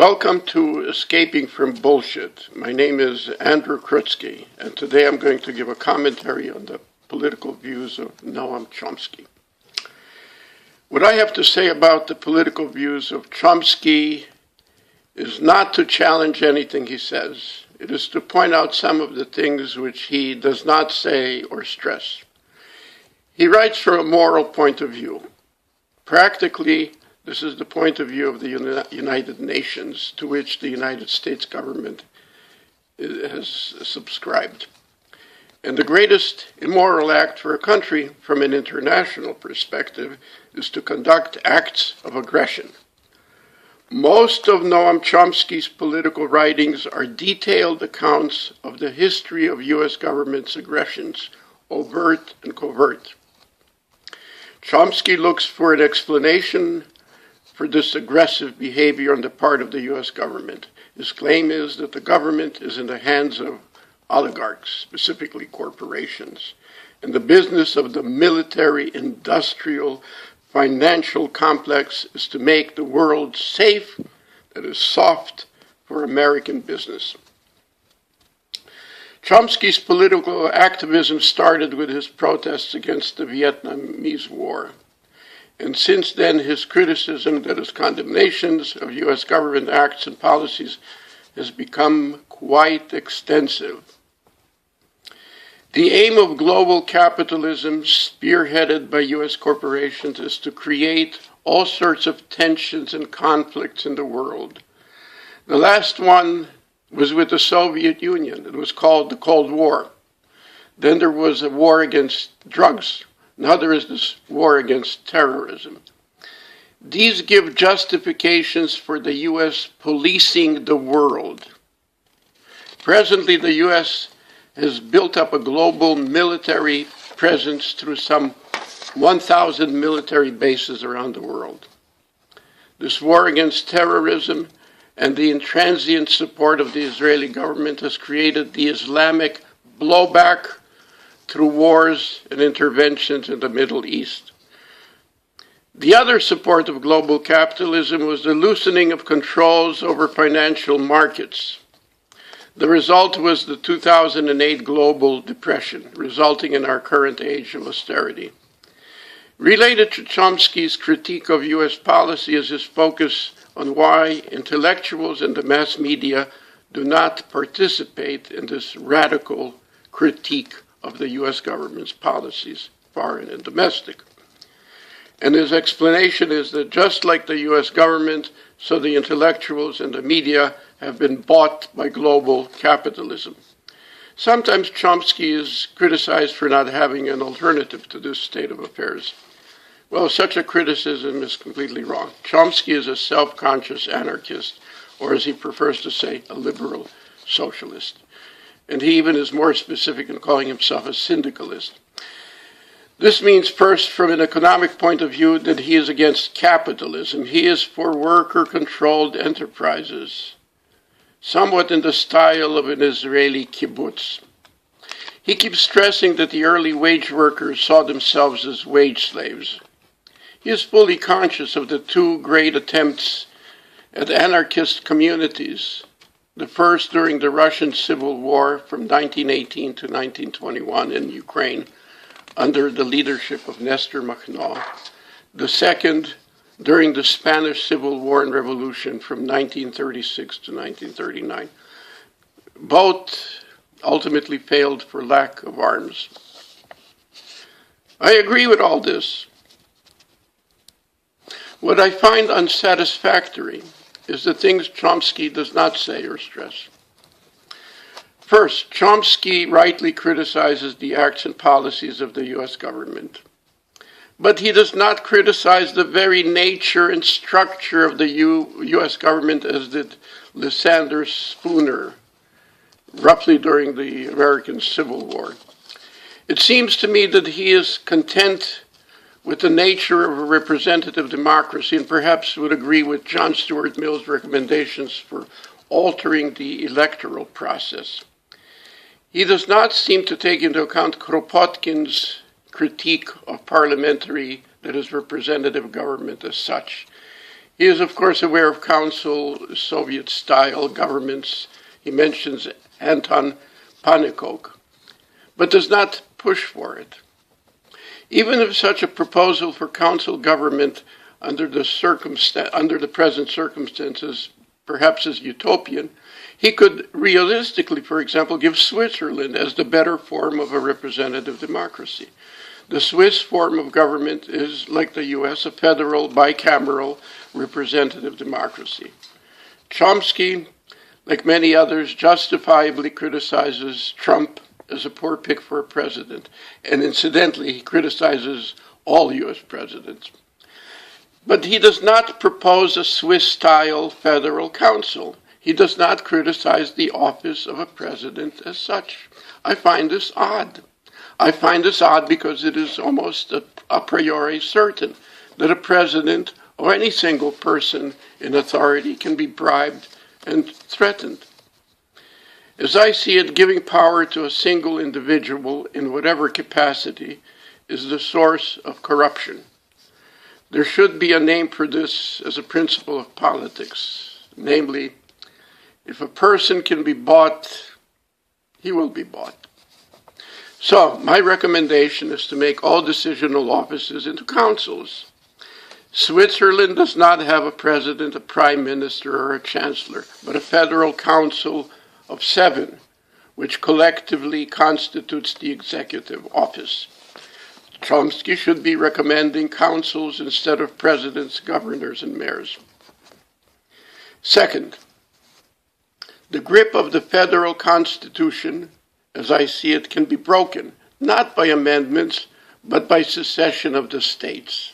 Welcome to Escaping from Bullshit. My name is Andrew Krutsky, and today I'm going to give a commentary on the political views of Noam Chomsky. What I have to say about the political views of Chomsky is not to challenge anything he says. It is to point out some of the things which he does not say or stress. He writes from a moral point of view. Practically, this is the point of view of the United Nations, to which the United States government has subscribed. And the greatest immoral act for a country, from an international perspective, is to conduct acts of aggression. Most of Noam Chomsky's political writings are detailed accounts of the history of U.S. government's aggressions, overt and covert. Chomsky looks for an explanation for this aggressive behavior on the part of the U.S. government. His claim is that the government is in the hands of oligarchs, specifically corporations, and the business of the military, industrial, financial complex is to make the world safe, that is soft, for American business. Chomsky's political activism started with his protests against the Vietnamese War. And since then, his criticism, that is condemnations of U.S. government acts and policies, has become quite extensive. The aim of global capitalism, spearheaded by U.S. corporations, is to create all sorts of tensions and conflicts in the world. The last one was with the Soviet Union. It was called the Cold War. Then there was a war against drugs. Now there is this war against terrorism. These give justifications for the U.S. policing the world. Presently, the U.S. has built up a global military presence through some 1,000 military bases around the world. This war against terrorism and the intransient support of the Israeli government has created the Islamic blowback through wars and interventions in the Middle East. The other support of global capitalism was the loosening of controls over financial markets. The result was the 2008 global depression, resulting in our current age of austerity. Related to Chomsky's critique of U.S. policy is his focus on why intellectuals and the mass media do not participate in this radical critique of the U.S. government's policies, foreign and domestic. And his explanation is that just like the U.S. government, so the intellectuals and the media have been bought by global capitalism. Sometimes Chomsky is criticized for not having an alternative to this state of affairs. Well, such a criticism is completely wrong. Chomsky is a self-conscious anarchist, or as he prefers to say, a liberal socialist. And he even is more specific in calling himself a syndicalist. This means, first, from an economic point of view, that he is against capitalism. He is for worker-controlled enterprises, somewhat in the style of an Israeli kibbutz. He keeps stressing that the early wage workers saw themselves as wage slaves. He is fully conscious of the two great attempts at anarchist communities. The first during the Russian Civil War from 1918 to 1921 in Ukraine, under the leadership of Nestor Makhno. The second during the Spanish Civil War and Revolution from 1936 to 1939. Both ultimately failed for lack of arms. I agree with all this. What I find unsatisfactory is the things Chomsky does not say or stress. First, Chomsky rightly criticizes the acts and policies of the U.S. government. But he does not criticize the very nature and structure of the U.S. government, as did Lysander Spooner, roughly during the American Civil War. It seems to me that he is content with the nature of a representative democracy and perhaps would agree with John Stuart Mill's recommendations for altering the electoral process. He does not seem to take into account Kropotkin's critique of parliamentary, that is, representative government as such. He is, of course, aware of Council Soviet-style governments. He mentions Anton Pannekow, but does not push for it. Even if such a proposal for council government under the present circumstances perhaps is utopian, he could realistically, for example, give Switzerland as the better form of a representative democracy. The Swiss form of government is, like the US, a federal, bicameral, representative democracy. Chomsky, like many others, justifiably criticizes Trump as a poor pick for a president, and incidentally, he criticizes all US presidents. But he does not propose a Swiss-style federal council. He does not criticize the office of a president as such. I find this odd. I find this odd because it is almost a priori certain that a president or any single person in authority can be bribed and threatened. As I see it, giving power to a single individual in whatever capacity is the source of corruption. There should be a name for this as a principle of politics, namely, if a person can be bought, he will be bought. So, my recommendation is to make all decisional offices into councils. Switzerland does not have a president, a prime minister, or a chancellor, but a federal council of 7, which collectively constitutes the executive office. Chomsky should be recommending councils instead of presidents, governors, and mayors. Second, the grip of the federal constitution, as I see it, can be broken, not by amendments, but by secession of the states.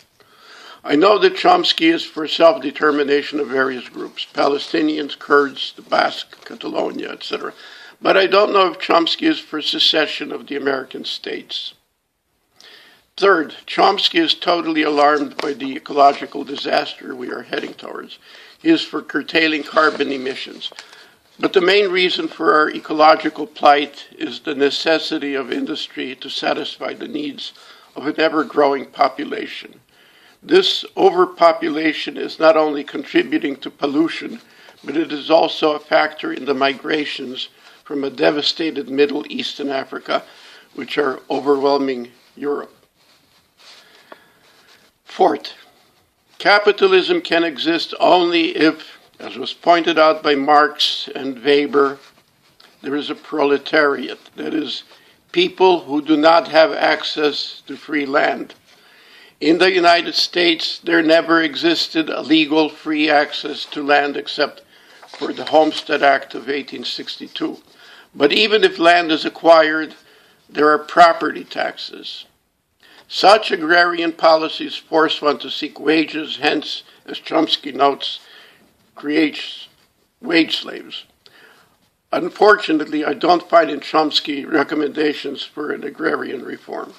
I know that Chomsky is for self-determination of various groups, Palestinians, Kurds, the Basque, Catalonia, etc. But I don't know if Chomsky is for secession of the American states. Third, Chomsky is totally alarmed by the ecological disaster we are heading towards. He is for curtailing carbon emissions. But the main reason for our ecological plight is the necessity of industry to satisfy the needs of an ever-growing population. This overpopulation is not only contributing to pollution, but it is also a factor in the migrations from a devastated Middle East and Africa, which are overwhelming Europe. Fourth, capitalism can exist only if, as was pointed out by Marx and Weber, there is a proletariat, that is, people who do not have access to free land. In the United States, there never existed a legal free access to land except for the Homestead Act of 1862. But even if land is acquired, there are property taxes. Such agrarian policies force one to seek wages, hence, as Chomsky notes, creates wage slaves. Unfortunately, I don't find in Chomsky recommendations for an agrarian reform.